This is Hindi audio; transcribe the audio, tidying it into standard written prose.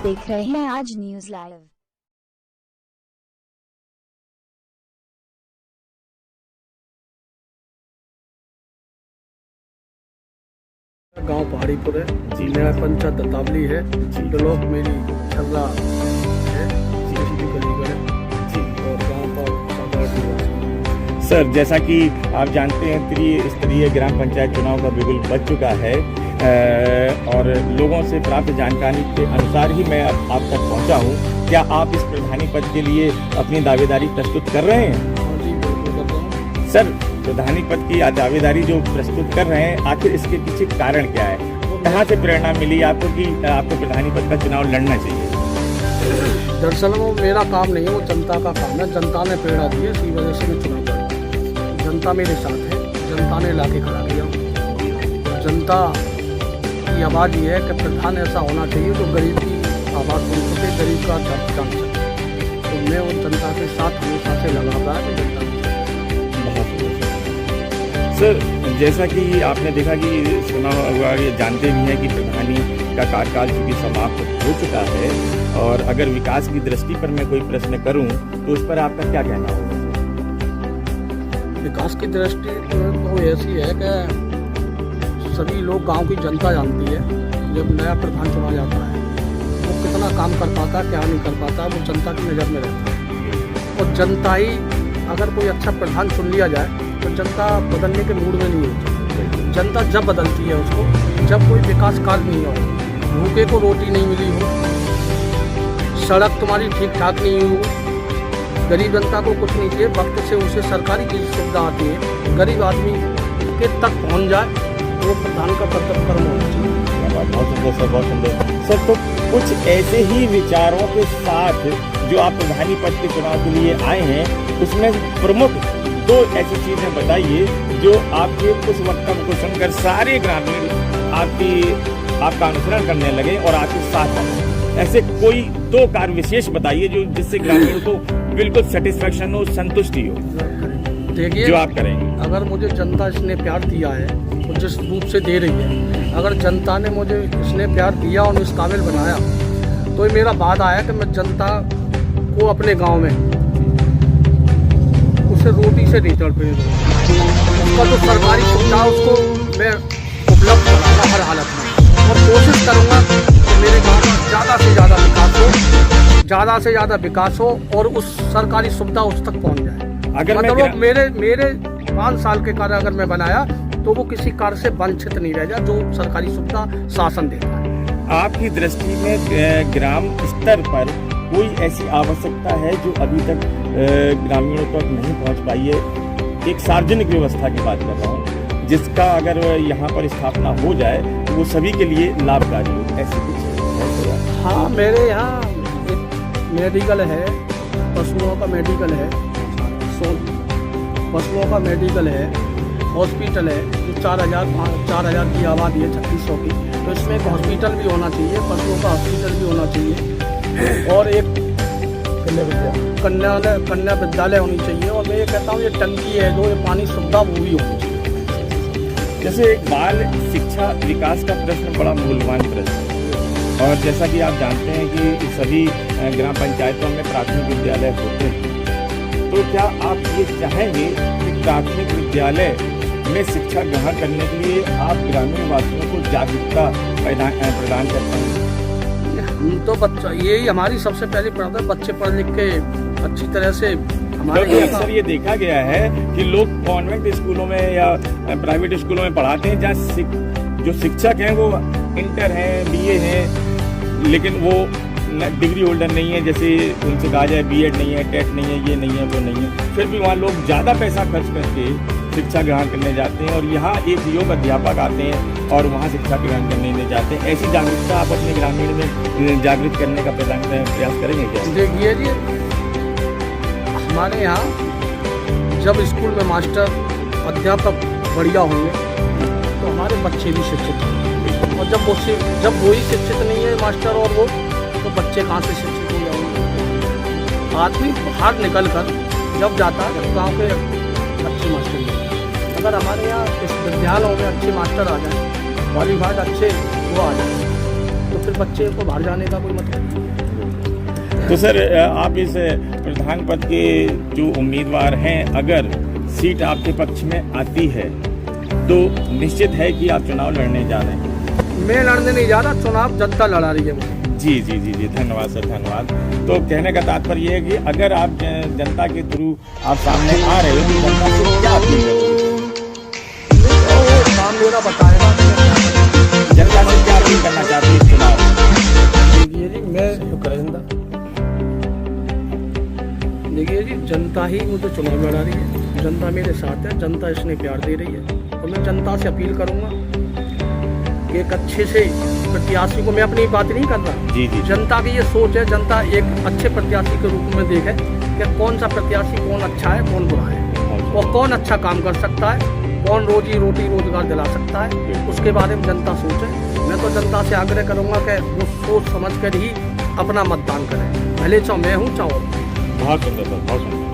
देख रहे हैं आज न्यूज लाइव। गांव पहाड़ीपुर है जी। मेरा पंचायत दत्तावली है जी। ब्लॉक मेरी छर्रा है जी। कलीगढ़ है जी। और गांव पर सर, जैसा कि आप जानते हैं त्रिस्तरीय ग्राम पंचायत चुनाव का बिगुल बज चुका है और लोगों से प्राप्त जानकारी के अनुसार ही मैं आप तक पहुंचा हूं। क्या आप इस प्रधानी पद के लिए अपनी दावेदारी प्रस्तुत कर रहे हैं? हाँ जी, बिल्कुल कर रहा हूँ। सर, प्रधानी पद की दावेदारी जो प्रस्तुत कर रहे हैं, आखिर इसके पीछे कारण क्या है? कहाँ से प्रेरणा मिली आपको कि आपको प्रधानी पद का चुनाव लड़ना चाहिए? दरअसल वो मेरा काम नहीं है, वो जनता का काम है। जनता ने प्रेरणा दी है, इसी वजह से मैं चुनाव लड़ा। जनता मेरे साथ है, जनता ने लाके खड़ा किया। जनता की आवाज़ ये है कि प्रधान ऐसा होना चाहिए जो गरीब की आवाज़ सुन सके, गरीब का दर्द जान सके। तो मैं उन जनता के साथ हमेशा से लगा रहा है। जनता सर, जैसा कि आपने देखा कि सुना हुआ, ये जानते भी हैं कि प्रधानी का कार्यकाल चूंकि समाप्त हो चुका है और अगर विकास की दृष्टि पर मैं कोई प्रश्न करूं तो उस पर आपका क्या कहना होगा? विकास की दृष्टि तो ऐसी है कि सभी लोग, गांव की जनता जानती है जब नया प्रधान चुना जाता है वो कितना काम कर पाता, क्या नहीं कर पाता, वो जनता की नज़र में रहता है। और जनता ही, अगर कोई अच्छा प्रधान चुन लिया जाए तो जनता बदलने के मूड में नहीं होती। जनता जब बदलती है उसको, जब कोई विकास कार्य नहीं हो, भूखे को रोटी नहीं मिली हो, सड़क तुम्हारी ठीक ठाक नहीं हो, गरीब जनता को कुछ नहीं चाहिए, वक्त से उसे सरकारी चीज़ सुविधा आती है, गरीब आदमी के तक पहुंच जाए, तो वो प्रधान का कर्म होना चाहिए। बहुत सुंदर सर, बहुत सुंदर सर। तो कुछ ऐसे ही विचारों के साथ जो आप प्रधानी पद के चुनाव के लिए आए हैं, उसमें प्रमुख दो ऐसी चीजें बताइए जो आपके उस वक्तव्य को सुनकर सारे ग्रामीण आपका अनुसरण करने लगे और आपके साथ आए। ऐसे कोई दो कार्य विशेष बताइए जो जिससे ग्रामीण को बिल्कुल सेटिस्फेक्शन हो, संतुष्टि हो। देखिए, जो आप करेंगे, अगर मुझे जनता इसने प्यार दिया है तो जिस रूप से दे रही है, अगर जनता ने मुझे इसने प्यार दिया और इस काबिल बनाया, तो ये मेरा वादा है कि मैं जनता को अपने गांव में उसे रोटी से नहीं तड़पने दूँगा। उसका जो सरकारी सुविधा उसको मैं उपलब्ध कराऊंगा हर हालत में, और कोशिश करूंगा कि मेरे गांव में ज़्यादा से ज़्यादा विकास हो, ज़्यादा से ज़्यादा विकास हो और उस सरकारी सुविधा उस तक पहुंच जाए। अगर मतलब मेरे 5 साल के कार्य अगर मैं बनाया तो वो किसी कार्य से वंचित नहीं रह जाए, जो सरकारी सुविधा शासन देता है। आपकी दृष्टि में ग्राम स्तर पर कोई ऐसी आवश्यकता है जो अभी तक ग्रामीणों तक नहीं पहुंच पाई है? एक सार्वजनिक व्यवस्था की बात कर रहा हूँ, जिसका अगर यहाँ पर स्थापना हो जाए तो वो सभी के लिए लाभकारी हो, ऐसी कुछ? हाँ, मेरे यहाँ एक मेडिकल है, पशुओं का मेडिकल है, पशुओं का मेडिकल है, हॉस्पिटल है जो 4,000 की आबादी है, 3600 की, तो इसमें एक हॉस्पिटल भी होना चाहिए, पशुओं का हॉस्पिटल भी होना चाहिए, और एक कन्या विद्यालय होनी चाहिए। और मैं ये कहता हूँ, ये टंकी है जो ये पानी सुविधा वो भी होनी चाहिए। जैसे एक बाल शिक्षा विकास का प्रश्न बड़ा मूल्यवान प्रश्न है, और जैसा कि आप जानते हैं कि सभी ग्राम पंचायतों में प्राथमिक विद्यालय होते हैं, तो क्या आप ये चाहेंगे कि प्राथमिक विद्यालय में शिक्षा ग्रहण करने के लिए आप ग्रामीण वासियों को जागरूकता प्रदान करते हैं? हम तो बच्चा, यही हमारी सबसे पहली प्राथमिकता है, बच्चे पढ़ लिख के अच्छी तरह से हमारे। अक्सर ये देखा गया है कि लोग कॉन्वेंट स्कूलों में या प्राइवेट स्कूलों में पढ़ाते हैं जहाँ जो शिक्षक हैं वो इंटर हैं, बीए हैं, लेकिन वो डिग्री होल्डर नहीं है। जैसे उनसे कहा जाए बीएड नहीं है, टेट नहीं है, ये नहीं है, वो नहीं है, फिर भी वहाँ लोग ज़्यादा पैसा खर्च करके शिक्षा ग्रहण करने जाते हैं और यहाँ एक योग अध्यापक आते हैं और वहाँ शिक्षा ग्रहण करने नहीं जाते हैं। ऐसी जागरूकता आप अपने ग्रामीण में जागृत करने का प्रयास करेंगे क्या? देखिए जी, हमारे यहाँ जब स्कूल में मास्टर अध्यापक बढ़िया होंगे तो हमारे बच्चे भी शिक्षित होंगे, और जब वही शिक्षित नहीं है मास्टर और वो, तो बच्चे कहाँ से शिक्षित हो जाएंगे? आदमी बाहर निकल कर जब जाता है, जब गाँव के अच्छे मास्टर नहीं, अगर हमारे यहाँ इस विद्यालयों में अच्छे मास्टर आ जाए, क्वालिफाइड अच्छे वो आ जाए, तो फिर बच्चे को बाहर जाने का कोई मतलब नहीं। तो सर आप इस प्रधान पद के जो उम्मीदवार हैं, अगर सीट आपके पक्ष में आती है तो निश्चित है कि आप चुनाव लड़ने जा रहे हैं? मैं लड़ने नहीं जा रहा, चुनाव जनता लड़ा रही है मुझे। जी जी जी जी, धन्यवाद सर, धन्यवाद। तो कहने का तात्पर्य ये है कि अगर आप जनता के थ्रू आप सामने आ रहे हो तो जनता से क्या अपील करोगे? काम मेरा बताएगा। जनता से क्या अपील करना चाहती है इस चुनाव में? देखिए जी, मैं देखिए जी, जनता ही मुझे चुनाव लड़ा रही है, जनता मेरे साथ है, जनता इसने प्यार दे रही है। तो मैं जनता से अपील करूंगा कि एक अच्छे से प्रत्याशी को, मैं अपनी बात नहीं कर रहा, जी जी, जनता की ये सोच है, जनता एक अच्छे प्रत्याशी के रूप में देखे कि कौन सा प्रत्याशी कौन अच्छा है कौन बुरा है, और कौन अच्छा काम कर सकता है, कौन रोजी रोटी रोजगार दिला सकता है, उसके बारे में जनता सोचे। मैं तो जनता से आग्रह करूंगा कि वो सोच समझ कर ही अपना मतदान करें, भले चाहे मैं हूँ चाहे। बहुत सुंदर सर, बहुत सुंदर।